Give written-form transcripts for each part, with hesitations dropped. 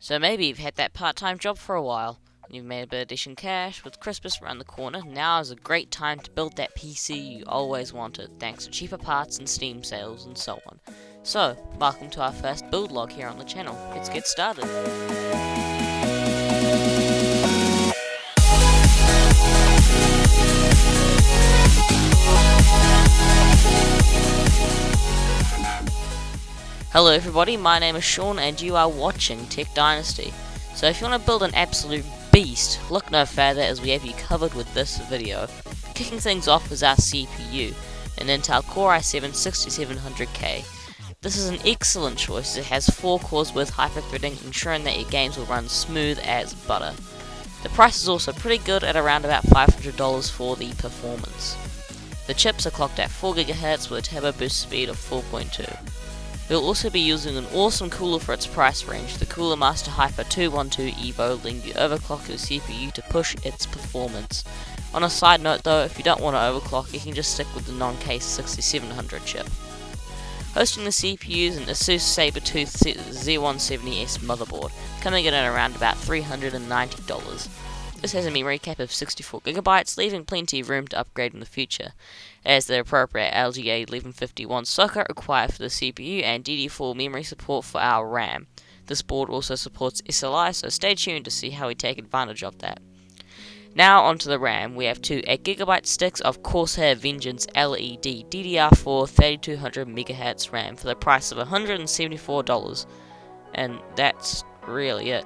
So maybe you've had that part-time job for a while, and you've made a bit of decent cash. With Christmas around the corner, now is a great time to build that PC you always wanted, thanks to cheaper parts and Steam sales and so on. So, welcome to our first build log here on the channel. Let's get started. Hello everybody, my name is Sean and you are watching Tech Dynasty. So if you want to build an absolute beast, look no further as we have you covered with this video. Kicking things off is our CPU, an Intel Core i7-6700K. This is an excellent choice. It has 4 cores with hyper-threading, ensuring that your games will run smooth as butter. The price is also pretty good at around about $500 for the performance. The chips are clocked at 4 GHz with a turbo boost speed of 4.2. We'll also be using an awesome cooler for its price range, the CoolerMaster Hyper 212 Evo, letting you overclock your CPU to push its performance. On a side note though, if you don't want to overclock, you can just stick with the non-case 6700 chip. Hosting the CPU is an Asus Sabertooth Z170S motherboard, coming in at around about $390. This has a memory cap of 64GB, leaving plenty of room to upgrade in the future, as the appropriate LGA 1151 socket required for the CPU and DD4 memory support for our RAM. This board also supports SLI, so stay tuned to see how we take advantage of that. Now onto the RAM, we have two 8GB sticks of Corsair VS650 LED DDR4 3200MHz RAM for the price of $174, and that's really it.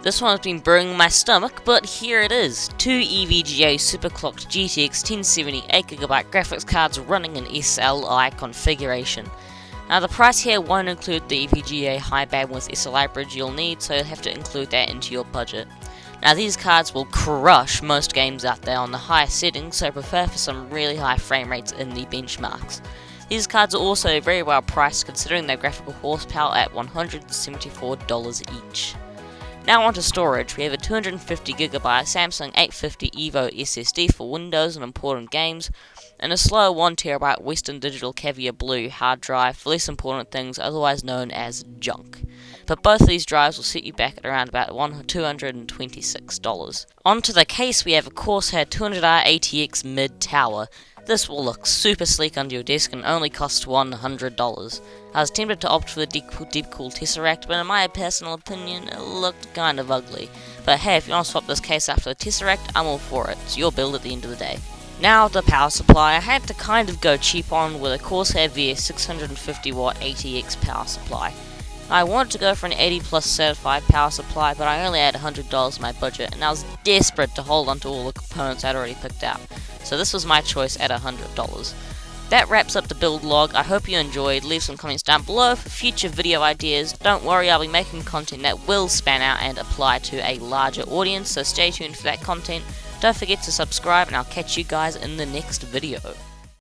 This one has been brewing my stomach, but here it is. 2 EVGA superclocked GTX 1070 8GB graphics cards running in SLI configuration. Now the price here won't include the EVGA high bandwidth SLI bridge you'll need, so you'll have to include that into your budget. Now these cards will crush most games out there on the highest settings, so prepare for some really high frame rates in the benchmarks. These cards are also very well priced considering their graphical horsepower at $174 each. Now onto storage, we have a 250GB Samsung 850 EVO SSD for Windows and important games, and a slow 1TB Western Digital Cavier Blue hard drive for less important things, otherwise known as junk. But both of these drives will set you back at around about $226. Onto the case, we have a Corsair 200R ATX Mid Tower. This will look super sleek under your desk and only cost $100. I was tempted to opt for the Deepcool Tesseract, but in my personal opinion, it looked kind of ugly. But hey, if you want to swap this case after the Tesseract, I'm all for it. It's your build at the end of the day. Now the power supply, I had to kind of go cheap on with a Corsair VS650W ATX power supply. I wanted to go for an 80 plus certified power supply, but I only had $100 in my budget, and I was desperate to hold onto all the components I'd already picked out. So this was my choice at $100. That wraps up the build log. I hope you enjoyed. Leave some comments down below for future video ideas. Don't worry, I'll be making content that will span out and apply to a larger audience, so stay tuned for that content. Don't forget to subscribe, and I'll catch you guys in the next video.